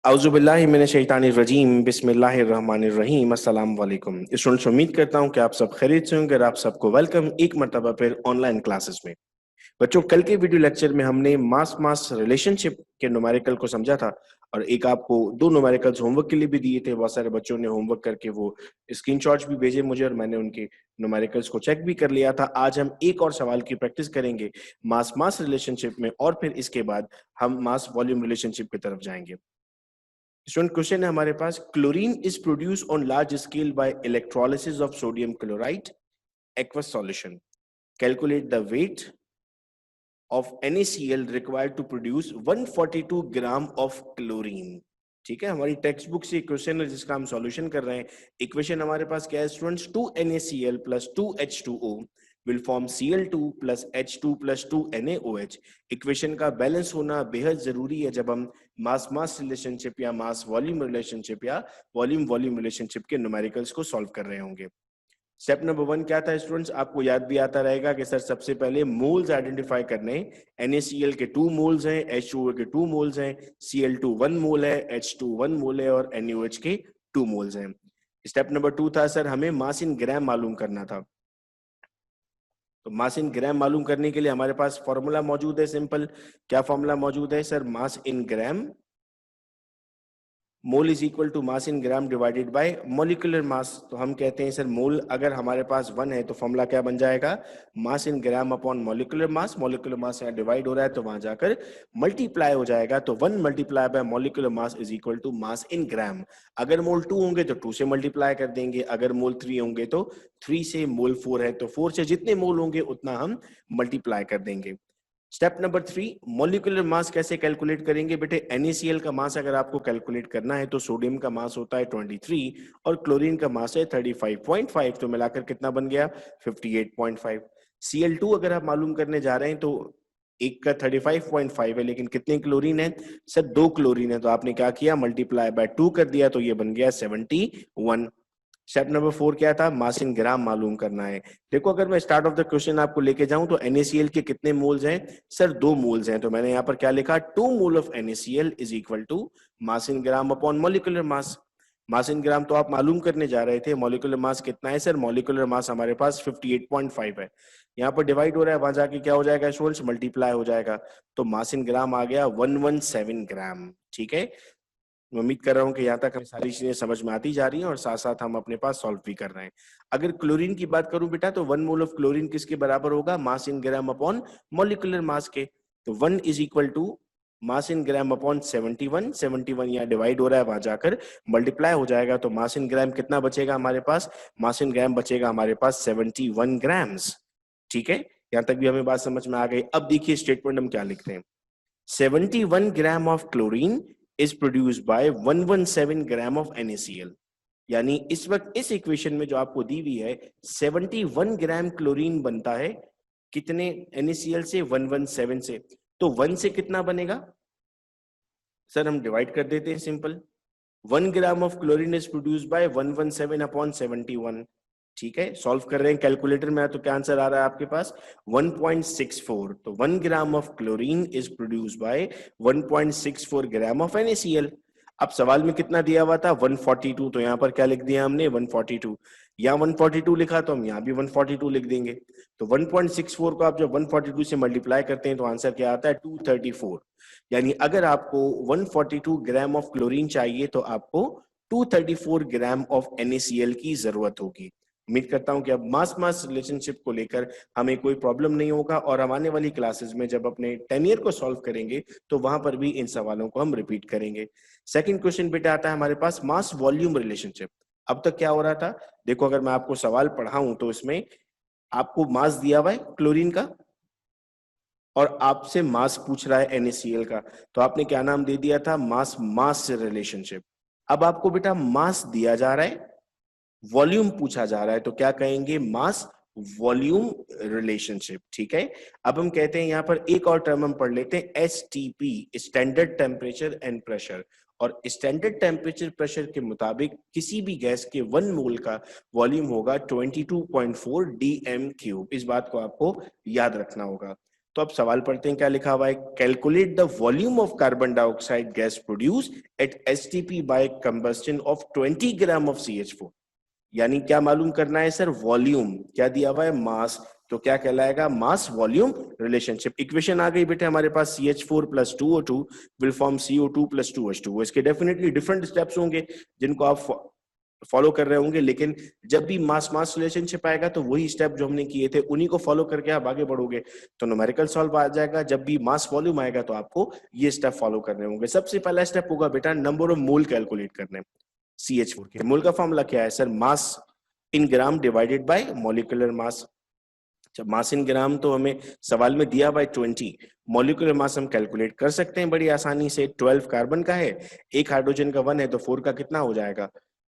औज़ुबिल्लाहिमिनश्शैतानिर्रजीम बिस्मिल्लाहिर्रहमानिर्रहीम अस्सलाम वालेकुम। स्टूडेंट्स, उम्मीद करता हूं कि आप सब खैरियत से होंगे और आप सबको वेलकम एक मरतबा फिर ऑनलाइन क्लासेस में। बच्चों, कल के वीडियो लेक्चर में हमने मास मास रिलेशनशिप के न्यूमेरिकल को समझा था और एक आपको दो न्यूमेरिकल्स होमवर्क के लिए भी दिए थे। बहुत सारे बच्चों ने होमवर्क करके वो स्क्रीनशॉट्स भी भेजे मुझे और मैंने उनके न्यूमेरिकल्स को चेक भी कर लिया था। आज हम एक और सवाल की प्रैक्टिस करेंगे मास मास रिलेशनशिप में और फिर इसके बाद हम मास वॉल्यूम रिलेशनशिप की तरफ जाएंगे। स्टूडेंट, क्वेश्चन है हमारे पास, chlorine is produce on large scale by electrolysis of sodium chloride aqueous solution. Calculate the weight of NaCl required to produce 142 gram of chlorine. ठीक है, हमारी टेक्स्ट बुक से क्वेश्चन है जिसका हम सॉल्यूशन कर रहे हैं। इक्वेशन हमारे पास क्या है students? 2NaCl plus 2H2O will form Cl2 plus H2 plus 2NaOH। Equation का बैलेंस होना बेहद जरूरी है जब हम मास मास रिलेशनशिप या मास वॉल्यूम रिलेशनशिप या वॉल्यूम वॉल्यूम रिलेशनशिप के न्यूमेरिकल्स को सॉल्व कर रहे होंगे। स्टेप नंबर 1 क्या था स्टूडेंट्स? आपको याद भी आता रहेगा कि सर सबसे पहले मोल्स आइडेंटिफाई करने। NaCl के 2 मोल्स हैं, H2O के 2 मोल्स हैं, Cl2 1 मोल है, H2 1 मोल है और NaOH के 2 मोल्स हैं। स्टेप नंबर 2 था सर हमें मास इन ग्राम मालूम करना था। तो मास इन ग्राम मालूम करने के लिए हमारे पास फॉर्मूला मौजूद है सिंपल। क्या फॉर्मूला मौजूद है sir? Mass in gram, mole is equal to mass in gram divided by molecular mass. तो हम कहते हैं सर मोल अगर हमारे पास 1 है तो फॉर्मूला क्या बन जाएगा? Mass in gram upon molecular mass. Molecular mass यहाँ डिवाइड हो रहा है तो वहां जाकर मल्टीप्लाई हो जाएगा, तो 1 multiply by molecular mass is equal to mass in gram. अगर मोल 2 होंगे तो 2 से मल्टीप्लाई कर देंगे, अगर मोल 3 होंगे तो 3 से, मोल 4 है तो 4 से, जितने मोल होंगे उतना हम मल्टीप्लाई कर देंगे। स्टेप नंबर 3, मॉलिक्यूलर मास कैसे कैलकुलेट करेंगे बेटे? NaCl का मास अगर आपको कैलकुलेट करना है तो सोडियम का मास होता है 23 और क्लोरीन का मास है 35.5, तो मिलाकर कितना बन गया? 58.5। Cl2 अगर आप मालूम करने जा रहे हैं तो एक का 35.5 है, लेकिन कितने क्लोरीन है सर? 2 क्लोरीन है, तो आपने क्या किया? मल्टीप्लाई बाय 2 कर दिया, तो ये बन गया 71। स्टेप नंबर 4 क्या था? मास इन ग्राम मालूम करना है। देखो, अगर मैं स्टार्ट ऑफ द क्वेश्चन आपको लेके जाऊं तो NaCl के कितने मोल्स हैं सर? 2 मोल्स हैं, तो मैंने यहाँ पर क्या लिखा? 2 mole of NaCl is equal to mass in gram upon molecular mass. Mass in gram तो आप मालूम करने जा रहे थे, मॉलिक्यूलर मास कितना है सर? मॉलिक्यूलर मास हमारे पास 58.5 है। यहाँ पर डिवाइड हो रहा है, वहां जाके क्या हो जाएगा स्टूडेंट्स? मल्टीप्लाई हो जाएगा, तो मास इन ग्राम आ गया 117 ग्राम। ठीक है, मैं उम्मीद कर रहा हूं कि यहाँ तक हमें सारी चीजें समझ में आती जा रही हैं और साथ साथ हम अपने पास सॉल्व भी कर रहे हैं। अगर क्लोरीन की बात करूं बेटा तो 1 मोल ऑफ क्लोरीन किसके बराबर होगा? मास इन ग्राम अपॉन मॉलिक्यूलर मास के। तो 1 is equal to mass in gram upon 71। 71 यहाँ डिवाइड हो रहा है, वहां जाकर मल्टीप्लाई हो जाएगा, तो मास इन ग्राम कितना बचेगा हमारे पास? मास इन ग्राम बचेगा हमारे पास 71 ग्राम्स। ठीक है, यहाँ तक भी हमें बात समझ में आ गई। अब देखिए स्टेटमेंट हम क्या लिखते हैं। 71 gram of chlorine is produced by 117 gram of NaCl। यानी इस वक्त इस इक्वेशन में जो आपको दी हुई है 71 ग्राम क्लोरीन बनता है कितने? NaCl से? 117 से। तो 1 से कितना बनेगा सर? हम डिवाइड कर देते हैं simple. 1 gram of chlorine is produced by 117 upon 71। ठीक है, सॉल्व कर रहे हैं कैलकुलेटर में, तो क्या आंसर आ रहा है आपके पास? 1.64। तो 1 gram of chlorine is produced by 1.64 gram of NaCl। अब सवाल में कितना दिया हुआ था? 142, तो यहाँ पर क्या लिख दिया हमने? 142। यहाँ 142 लिखा तो हम यहाँ भी 142 लिख देंगे। तो 1.64 को आप जब 142 से मल्टीप्लाई करते हैं तो आंसर क्या आता है? 234। यानी अगर आपको 142 ग्राम ऑफ क्लोरीन चाहिए तो आपको 234 ग्राम ऑफ NaCl की जरूरत होगी। उम्मीद करता हूं कि अब मास मास रिलेशनशिप को लेकर हमें कोई प्रॉब्लम नहीं होगा और हम आने वाली क्लासेस में जब अपने 10 ईयर को सॉल्व करेंगे तो वहां पर भी इन सवालों को हम रिपीट करेंगे। सेकंड क्वेश्चन बेटा आता है हमारे पास मास वॉल्यूम रिलेशनशिप। अब तक क्या हो रहा था? देखो, अगर मैं आपको सवाल पढ़ाऊं तो इसमें आपको मास दिया हुआ है क्लोरीन का और आपसे मास पूछ रहा है NaCl का, तो आपने क्या नाम दे दिया था? मास मास रिलेशनशिप। अब आपको बेटा मास दिया जा रहा है, वॉल्यूम पूछा जा रहा है, तो क्या कहेंगे? Mass volume relationship. ठीक है, अब हम कहते हैं यहां पर एक और टर्म हम पढ़ लेते हैं, STP, standard temperature and pressure. और स्टैंडर्ड टेम्परेचर प्रेशर के मुताबिक किसी भी गैस के 1 मोल का वॉल्यूम होगा 22.4 dm3। इस बात को आपको याद रखना होगा। तो अब सवाल पढ़ते हैं, क्या लिखा हुआ है, calculate the volume of carbon dioxide gas produce at STP by combustion of 20 gram of CH4। यानी क्या मालूम करना है सर, वॉल्यूम, क्या दिया हुआ है, मास, तो क्या कहलाएगा, मास वॉल्यूम रिलेशनशिप। इक्वेशन आ गई बेटे हमारे पास, CH4 plus 2O2 will form CO2 plus 2H2। इसके डेफिनेटली डिफरेंट स्टेप्स होंगे जिनको आप फॉलो कर रहे होंगे, लेकिन जब भी मास मास रिलेशनशिप आएगा तो वही स्टेप जो हमने किए थे उन्हीं को फॉलो करके आप आगे बढ़ोगे, तो न्यूमेरिकल सॉल्व आ जाएगा। जब भी मास वॉल्यूम आएगा तो आपको ये स्टेप फॉलो करने होंगे। सबसे पहला स्टेप होगा बेटा नंबर ऑफ मोल कैलकुलेट करने। CH4 के मोल का फॉर्मूला क्या है sir, mass in gram divided bye molecular mass. जब मास इन ग्राम तो हमें सवाल में दिया बाय 20, मॉलिक्यूलर मास हम कैलकुलेट कर सकते हैं बड़ी आसानी से। 12 कार्बन का है, एक हाइड्रोजन का 1 है, तो 4 का कितना हो जाएगा,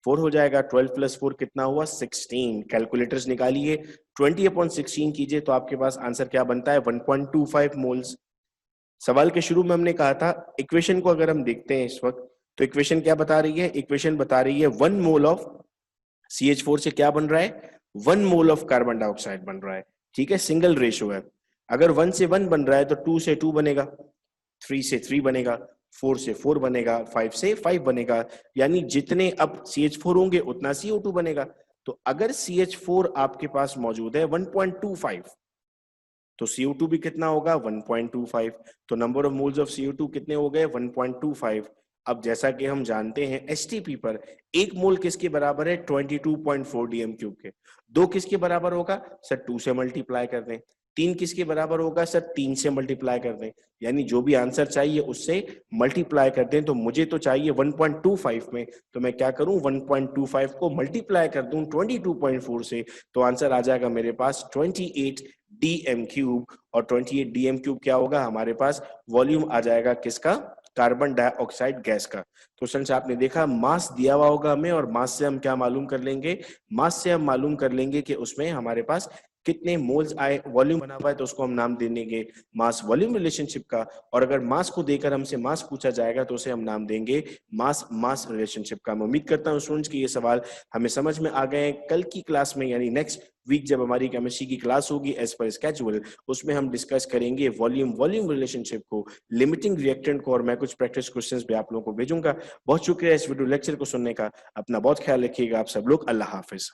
4 हो जाएगा। 12 प्लस 4 कितना हुआ, 16। कैलकुलेटर्स निकालिए, 20/16 कीजिए तो आपके पास आंसर क्या बनता है, 1.25 मोल्स। सवाल के शुरू में हमने कहा था, इक्वेशन को अगर हम देखते हैं इस वक्त, तो इक्वेशन क्या बता रही है, इक्वेशन बता रही है 1 मोल ऑफ CH4 से क्या बन रहा है, 1 मोल ऑफ कार्बन डाइऑक्साइड बन रहा है। ठीक है, सिंगल रेशो है। अगर 1 से 1 बन रहा है तो 2 से 2 बनेगा, 3 से 3 बनेगा, 4 से 4 बनेगा, 5 से 5 बनेगा। यानी जितने अब CH4 होंगे उतना CO2 बनेगा। तो अगर CH4 आपके पास मौजूद है 1.25, तो CO2 भी कितना होगा, 1.25। तो number of moles of CO2 कितने हो गए, 1.25। अब जैसा कि हम जानते हैं STP पर एक मोल किसके बराबर है, 22.4 DM³ के। 2 किसके बराबर होगा सर, 2 से मल्टीप्लाई कर दें। 3 किसके बराबर होगा सर, 3 से मल्टीप्लाई कर दें। यानी जो भी आंसर चाहिए उससे मल्टीप्लाई कर दें। तो मुझे तो चाहिए 1.25 में, तो मैं क्या करूं, 1.25 को मल्टीप्लाई कर दूं 22.4 से, तो आंसर आ जाएगा मेरे पास 28 DM³। और 28 DM³ क्या होगा, हमारे पास वॉल्यूम आ जाएगा किसका, कार्बन डाइऑक्साइड गैस का। तो फ्रेंड्स आपने देखा मास दिया हुआ होगा हमें, और मास से हम क्या मालूम कर लेंगे, मास से हम मालूम कर लेंगे कि उसमें हमारे पास कितने मोल्स आए, वॉल्यूम बना हुआ है तो उसको हम नाम दे देंगे मास वॉल्यूम रिलेशनशिप का। और अगर मास को देकर हमसे मास पूछा जाएगा तो उसे हम नाम देंगे मास मास रिलेशनशिप का। मैं उम्मीद करता हूं स्टूडेंट्स कि ये सवाल हमें समझ में आ गए हैं। कल की क्लास में यानी नेक्स्ट वीक जब हमारी केमिस्ट्री की क्लास होगी एज पर स्केड्यूल, उसमें हम डिस्कस करेंगे वॉल्यूम वॉल्यूम रिलेशनशिप को, लिमिटिंग रिएक्टेंट को, और मैं कुछ प्रैक्टिस क्वेश्चंस भी आप लोगों को भेजूंगा। बहुत शुक्रिया इस वीडियो लेक्चर को सुनने का। अपना बहुत ख्याल रखिएगा आप सब लोग। अल्लाह हाफिज।